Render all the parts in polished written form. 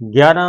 11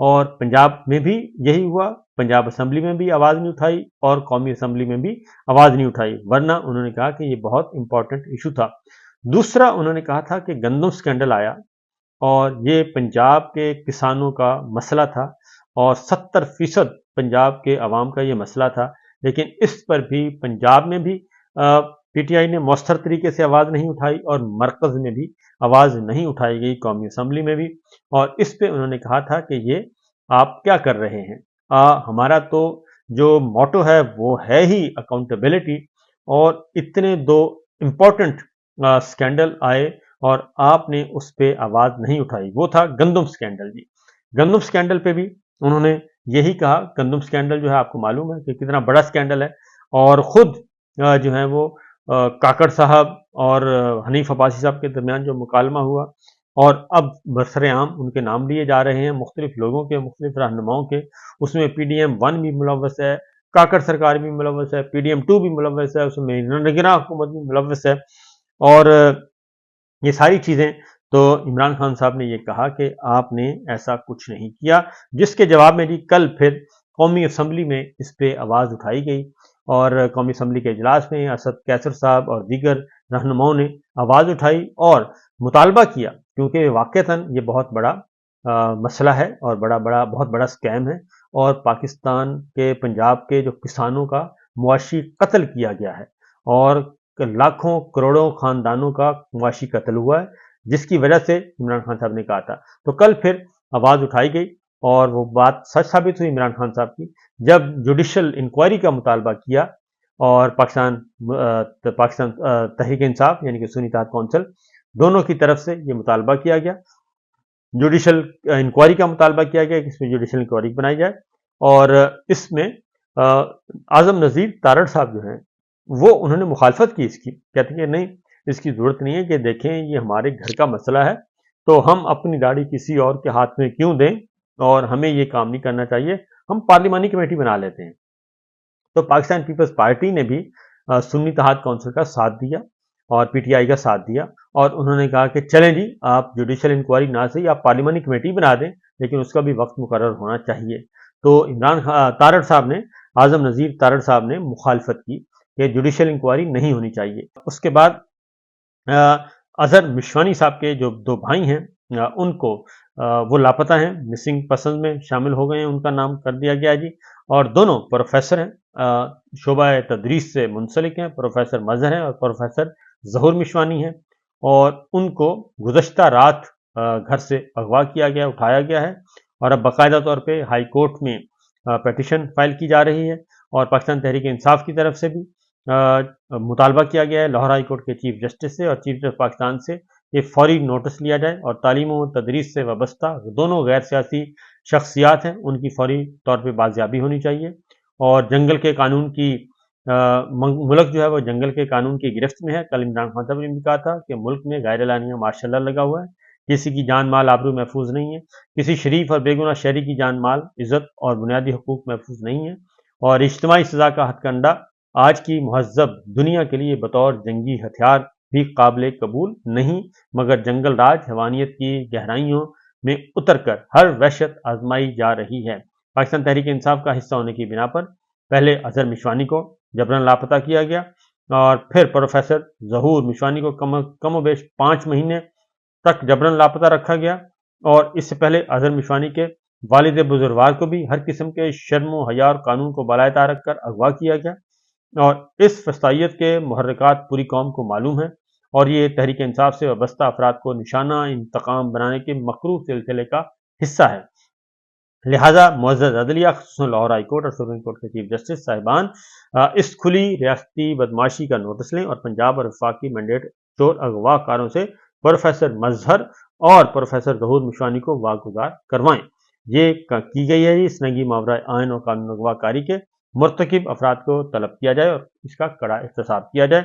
اور پنجاب میں بھی یہی ہوا، پنجاب اسمبلی میں بھی آواز نہیں اٹھائی اور قومی اسمبلی میں بھی آواز نہیں اٹھائی، ورنہ انہوں نے کہا کہ یہ بہت امپورٹنٹ ایشو تھا۔ دوسرا انہوں نے کہا تھا کہ گندم سکینڈل آیا اور یہ پنجاب کے کسانوں کا مسئلہ تھا اور 70% پنجاب کے عوام کا یہ مسئلہ تھا، لیکن اس پر بھی پنجاب میں بھی پی ٹی آئی نے مؤثر طریقے سے آواز نہیں اٹھائی اور مرکز میں بھی آواز نہیں اٹھائی گئی، قومی اسمبلی میں بھی، اور اس پہ انہوں نے کہا تھا کہ یہ آپ کیا کر رہے ہیں، ہمارا تو جو موٹو ہے وہ ہے ہی اکاؤنٹیبلٹی، اور اتنے دو امپورٹنٹ سکینڈل آئے اور آپ نے اس پہ آواز نہیں اٹھائی، وہ تھا گندم سکینڈل جی۔ گندم سکینڈل پہ بھی انہوں نے یہی کہا، گندم سکینڈل جو ہے آپ کو معلوم ہے کہ کتنا بڑا سکینڈل ہے، اور خود جو ہے وہ کاکڑ صاحب اور حنیف عباسی صاحب کے درمیان جو مکالمہ ہوا اور اب برسر عام ان کے نام لیے جا رہے ہیں مختلف لوگوں کے، مختلف رہنماؤں کے، اس میں پی ڈی ایم 1 بھی ملوث ہے، کاکڑ سرکار بھی ملوث ہے، پی ڈی ایم 2 بھی ملوث ہے، اس میں نگراں حکومت بھی ملوث ہے، اور یہ ساری چیزیں تو عمران خان صاحب نے یہ کہا کہ آپ نے ایسا کچھ نہیں کیا، جس کے جواب میں جی کل پھر قومی اسمبلی میں اس پہ آواز اٹھائی گئی اور قومی اسمبلی کے اجلاس میں اسد کیسر صاحب اور دیگر رہنماؤں نے آواز اٹھائی اور مطالبہ کیا، کیونکہ واقعتاً یہ بہت بڑا مسئلہ ہے اور بہت بڑا سکیم ہے، اور پاکستان کے پنجاب کے جو کسانوں کا معاشی قتل کیا گیا ہے اور لاکھوں کروڑوں خاندانوں کا معاشی قتل ہوا ہے، جس کی وجہ سے عمران خان صاحب نے کہا تھا۔ تو کل پھر آواز اٹھائی گئی اور وہ بات سچ ثابت ہوئی عمران خان صاحب کی، جب جوڈیشل انکوائری کا مطالبہ کیا اور پاکستان تحریک انصاف یعنی کہ سنی اتحاد کونسل دونوں کی طرف سے یہ مطالبہ کیا گیا، جوڈیشل انکوائری کا مطالبہ کیا گیا کہ اس میں جوڈیشل انکوائری بنائی جائے، اور اس میں اعظم نذیر تارڑ صاحب جو ہیں وہ انہوں نے مخالفت کی اس کی، کہتے ہیں کہ نہیں، اس کی ضرورت نہیں ہے، کہ دیکھیں یہ ہمارے گھر کا مسئلہ ہے تو ہم اپنی داڑھی کسی اور کے ہاتھ میں کیوں دیں، اور ہمیں یہ کام نہیں کرنا چاہیے، ہم پارلیمانی کمیٹی بنا لیتے ہیں۔ تو پاکستان پیپلز پارٹی نے بھی سنی اتحاد کونسل کا ساتھ دیا اور پی ٹی آئی کا ساتھ دیا، اور انہوں نے کہا کہ چلیں جی آپ جوڈیشل انکوائری نہ صحیح آپ پارلیمانی کمیٹی بنا دیں، لیکن اس کا بھی وقت مقرر ہونا چاہیے۔ تو عمران تارڑ صاحب نے، اعظم نذیر تارڑ صاحب نے مخالفت کی کہ جوڈیشل انکوائری نہیں ہونی چاہیے۔ اس کے بعد اظہر مشوانی صاحب کے جو دو بھائی ہیں ان کو وہ لاپتہ ہیں، مسنگ پرسنز میں شامل ہو گئے ہیں، ان کا نام کر دیا گیا جی، اور دونوں پروفیسر ہیں، شعبہ تدریس سے منسلک ہیں، پروفیسر مظہر ہیں اور پروفیسر ظہور مشوانی ہیں، اور ان کو گزشتہ رات گھر سے اغوا کیا گیا، اٹھایا گیا ہے، اور اب باقاعدہ طور پہ ہائی کورٹ میں پیٹیشن فائل کی جا رہی ہے، اور پاکستان تحریک انصاف کی طرف سے بھی مطالبہ کیا گیا ہے لاہور ہائی کورٹ کے چیف جسٹس سے اور چیف جسٹس پاکستان سے کہ فوری نوٹس لیا جائے اور تعلیم و تدریس سے وابستہ دونوں غیر سیاسی شخصیات ہیں ان کی فوری طور پہ بازیابی ہونی چاہیے، اور جنگل کے قانون کی ملک جو ہے وہ جنگل کے قانون کی گرفت میں ہے۔ کل عمران خان صاحب نے بھی کہا تھا کہ ملک میں غیر اعلانیہ مارشل لا لگا ہوا ہے، کسی کی جان مال آبرو محفوظ نہیں ہے، کسی شریف اور بے گناہ شہری کی جان مال عزت اور بنیادی حقوق محفوظ نہیں ہے، اور اجتماعی سزا کا ہتھ کنڈا آج کی مہذب دنیا کے لیے بطور جنگی ہتھیار بھی قابل قبول نہیں، مگر جنگل راج حیوانیت کی گہرائیوں میں اتر کر ہر وحشت آزمائی جا رہی ہے۔ پاکستان تحریک انصاف کا حصہ ہونے کی بنا پر پہلے اظہر مشوانی کو جبراً لاپتہ کیا گیا، اور پھر پروفیسر ظہور مشوانی کو کم و بیش 5 مہینے تک جبراً لاپتہ رکھا گیا، اور اس سے پہلے اظہر مشوانی کے والد بزرگوار کو بھی ہر قسم کے شرم و حیا اور قانون کو بالائے طاق رکھ کر اغوا کیا گیا، اور اس فسطائیت کے محرکات پوری قوم کو معلوم ہیں، اور یہ تحریک انصاف سے وابستہ افراد کو نشانہ انتقام بنانے کے مکروہ سلسلے کا حصہ ہے۔ لہذا معزز عدلیہ خصوصاً لاہور ہائی کورٹ اور سپریم کورٹ کے چیف جسٹس صاحبان اس کھلی ریاستی بدماشی کا نوٹس لیں اور پنجاب اور وفاقی مینڈیٹ چور اغوا کاروں سے پروفیسر مظہر اور پروفیسر ظہور مشوانی کو واگزار کروائیں۔ یہ کی گئی ہے اس ننگی ماورائے آئین اور قانون اغوا کاری کے مرتکب افراد کو طلب کیا جائے اور اس کا کڑا احتساب کیا جائے۔